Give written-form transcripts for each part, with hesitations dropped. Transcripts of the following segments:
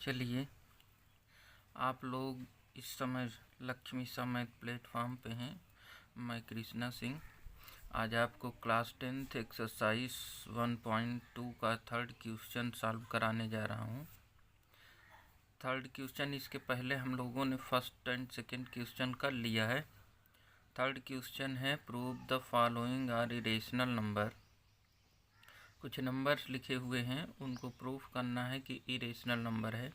चलिए, आप लोग इस समय लक्ष्मी समय प्लेटफॉर्म पे हैं। मैं कृष्णा सिंह आज आपको क्लास 10th एक्सरसाइज 1.2 का थर्ड क्वेश्चन सॉल्व कराने जा रहा हूँ। थर्ड क्वेश्चन, इसके पहले हम लोगों ने फर्स्ट एंड सेकंड क्वेश्चन कर लिया है। थर्ड क्वेश्चन है prove the following are irrational number. कुछ नंबर्स लिखे हुए हैं, उनको प्रूफ करना है कि इरेशनल नंबर है।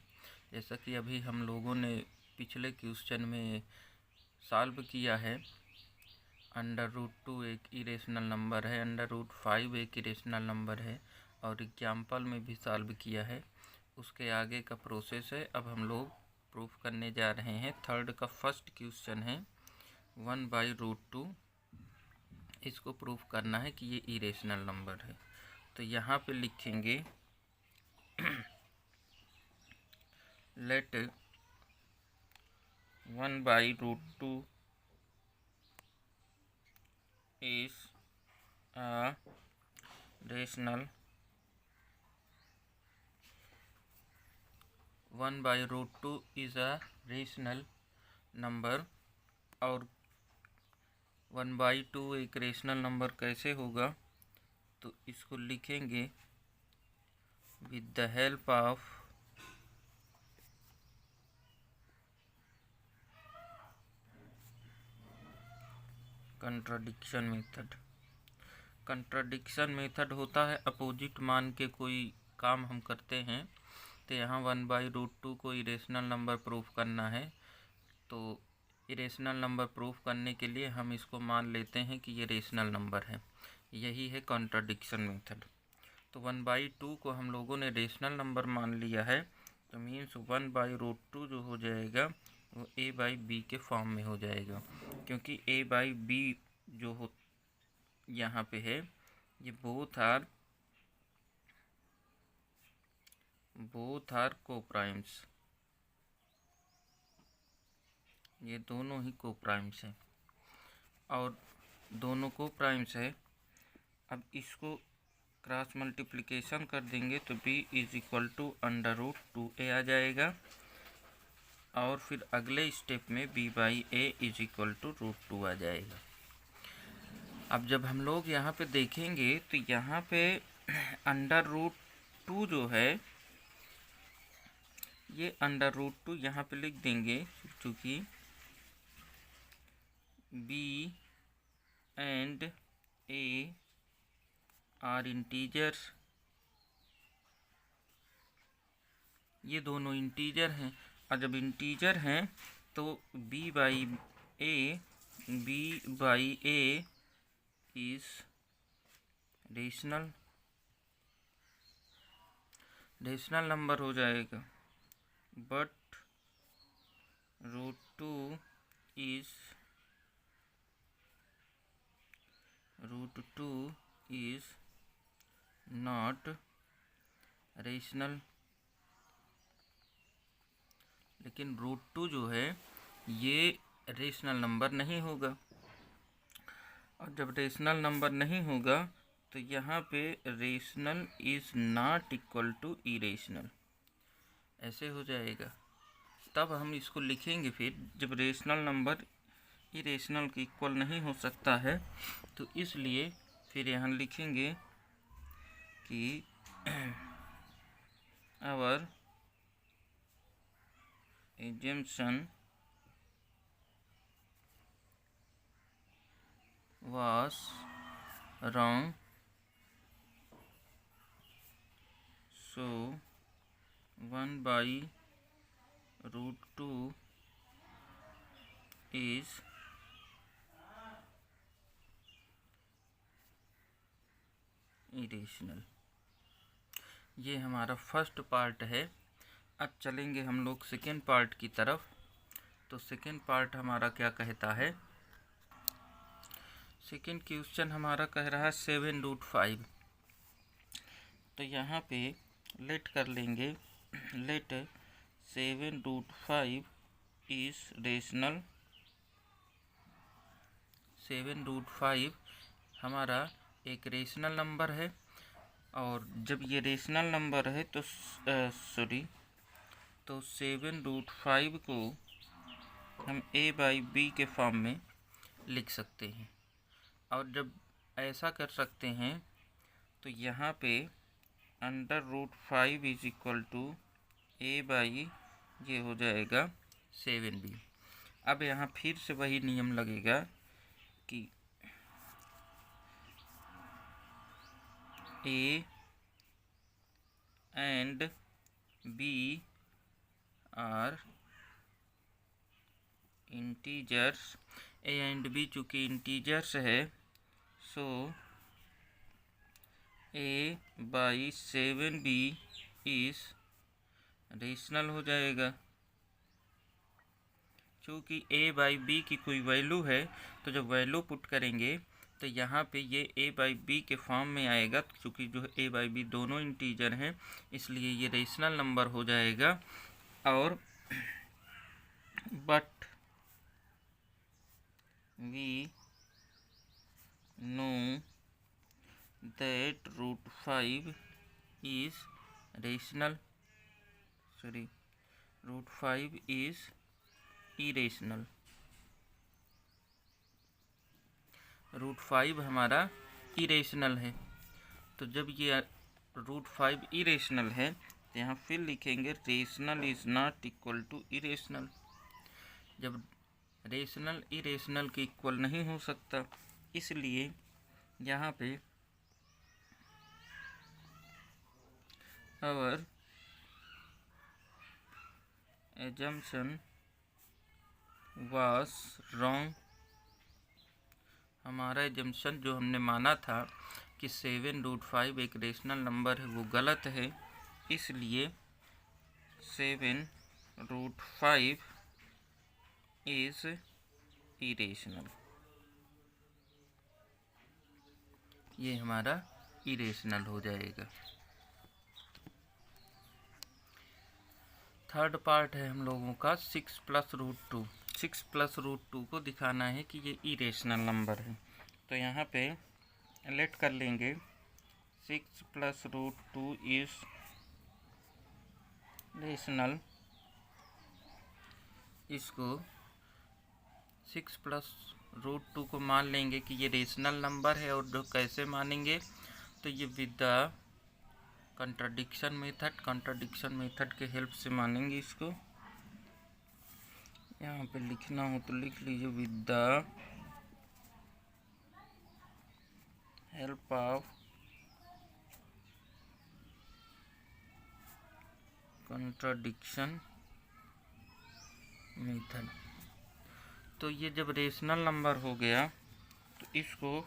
जैसा कि अभी हम लोगों ने पिछले क्वेश्चन में सॉल्व किया है। √2 एक इरेशनल नंबर है, √5 एक इरेशनल नंबर है, और एग्जाम्पल में भी सॉल्व किया है। उसके आगे का प्रोसेस है। अब हम लोग प्रूफ करने जा रहे हैं। थर्ड का फर्स्ट क्वेश्चन है 1/√2। इसको प्रूफ करना है कि ये इरेशनल नंबर है। तो यहाँ पे लिखेंगे let 1/√2 is a rational 1/√2 is a rational number. और 1/2 एक रेशनल नंबर कैसे होगा, तो इसको लिखेंगे with the help of contradiction method. Contradiction method होता है अपोजिट मान के कोई काम हम करते हैं। तो यहाँ 1/√2 को इरेशनल नंबर प्रूफ करना है। तो इरेशनल नंबर प्रूफ करने के लिए हम इसको मान लेते हैं कि ये रेशनल नंबर है। यही है कॉन्ट्राडिक्शन मेथड। तो 1/2 को हम लोगों ने रेशनल नंबर मान लिया है, तो मीन्स 1/√2 जो हो जाएगा वो a/b के फॉर्म में हो जाएगा। क्योंकि a/b जो हो यहाँ पे है, ये बोथ आर कोप्राइम्स। ये दोनों ही कोप्राइम्स हैं और दोनों कोप्राइम्स है। अब इसको क्रॉस मल्टीप्लिकेशन कर देंगे तो b = √2a आ जाएगा। और फिर अगले स्टेप में b/a = √2 आ जाएगा। अब जब हम लोग यहाँ पे देखेंगे तो यहाँ पे √2 जो है, ये √2 यहाँ पे लिख देंगे, क्योंकि b and a are integers. ये दोनों इंटीजर हैं, और जब इंटीजर हैं तो b/a इज रेशनल नंबर हो जाएगा। But √2 is not rational. लेकिन √2 जो है ये रेशनल नंबर नहीं होगा। और जब रेशनल नंबर नहीं होगा तो यहाँ पे rational is not equal to irrational, ऐसे हो जाएगा। तब हम इसको लिखेंगे फिर, जब रेशनल नंबर इरेशनल के इक्वल नहीं हो सकता है, तो इसलिए फिर यहाँ लिखेंगे कि our assumption was wrong, so 1/√2 is irrational. ये हमारा फर्स्ट पार्ट है। अब चलेंगे हम लोग सेकेंड पार्ट की तरफ। तो सेकेंड पार्ट हमारा क्या कहता है? सेकेंड क्वेश्चन हमारा कह रहा है 7√5। तो यहाँ पे लेट कर लेंगे, लेट 7√5 इज रेशनल। 7√5 हमारा एक रेशनल नंबर है। और जब ये रेशनल नंबर है तो तो 7√5 को हम a/b के फॉर्म में लिख सकते हैं। और जब ऐसा कर सकते हैं तो यहाँ पे √5 इज इक्वल टू a/, ये हो जाएगा 7b। अब यहाँ फिर से वही नियम लगेगा कि a and b are integers. a and b चूँकि इंटीजर्स है, सो a/7b इज रेशनल हो जाएगा। चूँकि a/b की कोई वैल्यू है, तो जब वैल्यू पुट करेंगे तो यहाँ पे ये a/b के फॉर्म में आएगा। चूँकि जो a/b दोनों इंटीजर हैं, इसलिए ये रेशनल नंबर हो जाएगा। और but we know that √5 is rational, √5 is irrational। √5 हमारा इरेशनल है। तो जब ये √5 इरेशनल है तो यहाँ फिर लिखेंगे rational is not equal to irrational. जब रेशनल इरेशनल के इक्वल नहीं हो सकता, इसलिए यहाँ पे our assumption was wrong। हमारा एजम्पशन जो हमने माना था कि 7√5 एक रेशनल नंबर है, वो गलत है। इसलिए 7√5 इज इरेशनल। ये हमारा इरेशनल हो जाएगा। थर्ड पार्ट है हम लोगों का 6 + √2। 6 + √2 को दिखाना है कि ये इरेशनल नंबर है। तो यहाँ पे लेट कर लेंगे 6 + √2 इज रेशनल। इसको 6 + √2 को मान लेंगे कि ये रेशनल नंबर है। और जो कैसे मानेंगे, तो ये विद द कंट्राडिक्शन मेथड के हेल्प से मानेंगे। इसको यहाँ पे लिखना हो तो लिख लीजिए, with the help of contradiction method. तो ये जब रेशनल नंबर हो गया तो इसको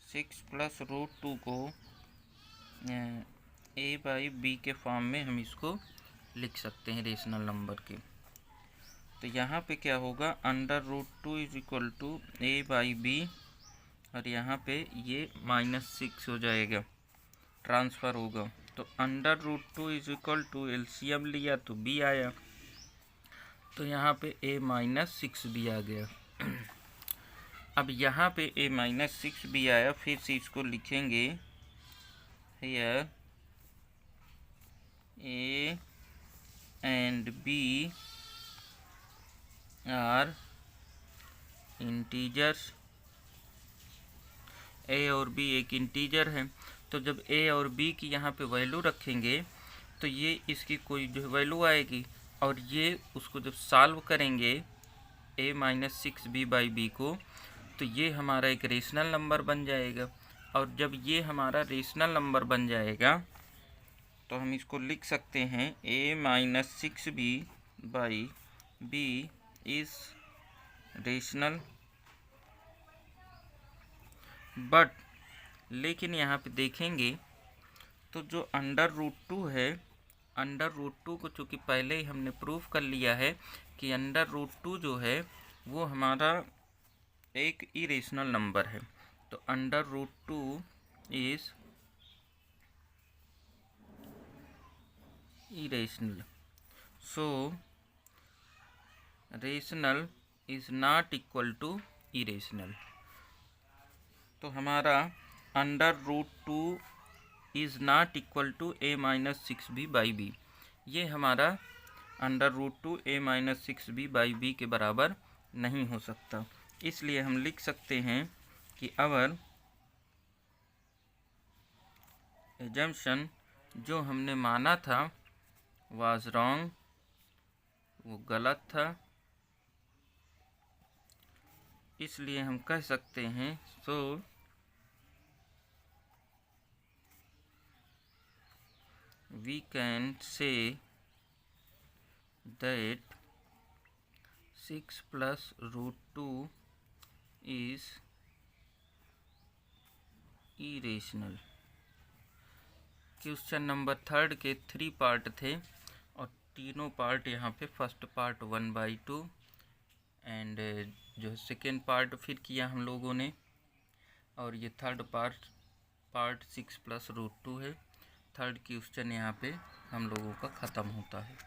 6 + √2 को a/b के फॉर्म में हम इसको लिख सकते हैं रेशनल नंबर के। तो यहाँ पे क्या होगा, √2 इज इक्वल टू a/b, और यहाँ पे ये -6 हो जाएगा, ट्रांसफ़र होगा। तो √2 इज इक्वल टू एलसीएम लिया तो b आया, तो यहाँ पे a-6 भी आ गया। अब यहाँ पे a-6 भी आया, फिर से इसको लिखेंगे here a and b are integers। a और b एक इंटीजर है। तो जब a और b की यहाँ पे वैल्यू रखेंगे तो ये इसकी कोई जो वैल्यू आएगी, और ये उसको जब सॉल्व करेंगे a-6b/b को, तो ये हमारा एक रेशनल नंबर बन जाएगा। और जब ये हमारा रेशनल नंबर बन जाएगा तो हम इसको लिख सकते हैं a-6b/b इज रेशनल। बट लेकिन यहाँ पे देखेंगे तो जो √2 है, √2 को चूँकि पहले ही हमने प्रूफ कर लिया है कि √2 जो है वो हमारा एक इरेशनल नंबर है। तो √2 is irrational, so rational is not equal to irrational। तो हमारा √2 is not equal to a-6b/b, ये हमारा अंडर रूट 2 a-6b/b के बराबर नहीं हो सकता। इसलिए हम लिख सकते हैं कि अवर एजम्पशन जो हमने माना था वाज रॉन्ग, वो गलत था। इसलिए हम कह सकते हैं so we can say that 6 + √2 is irrational. Question number 3 के 3 पार्ट थे और तीनों पार्ट यहाँ पे फर्स्ट पार्ट 1/2 एंड जो सेकेंड पार्ट फिर किया हम लोगों ने, और ये थर्ड पार्ट 6 + √2 है। थर्ड क्वेश्चन यहाँ पे हम लोगों का ख़त्म होता है।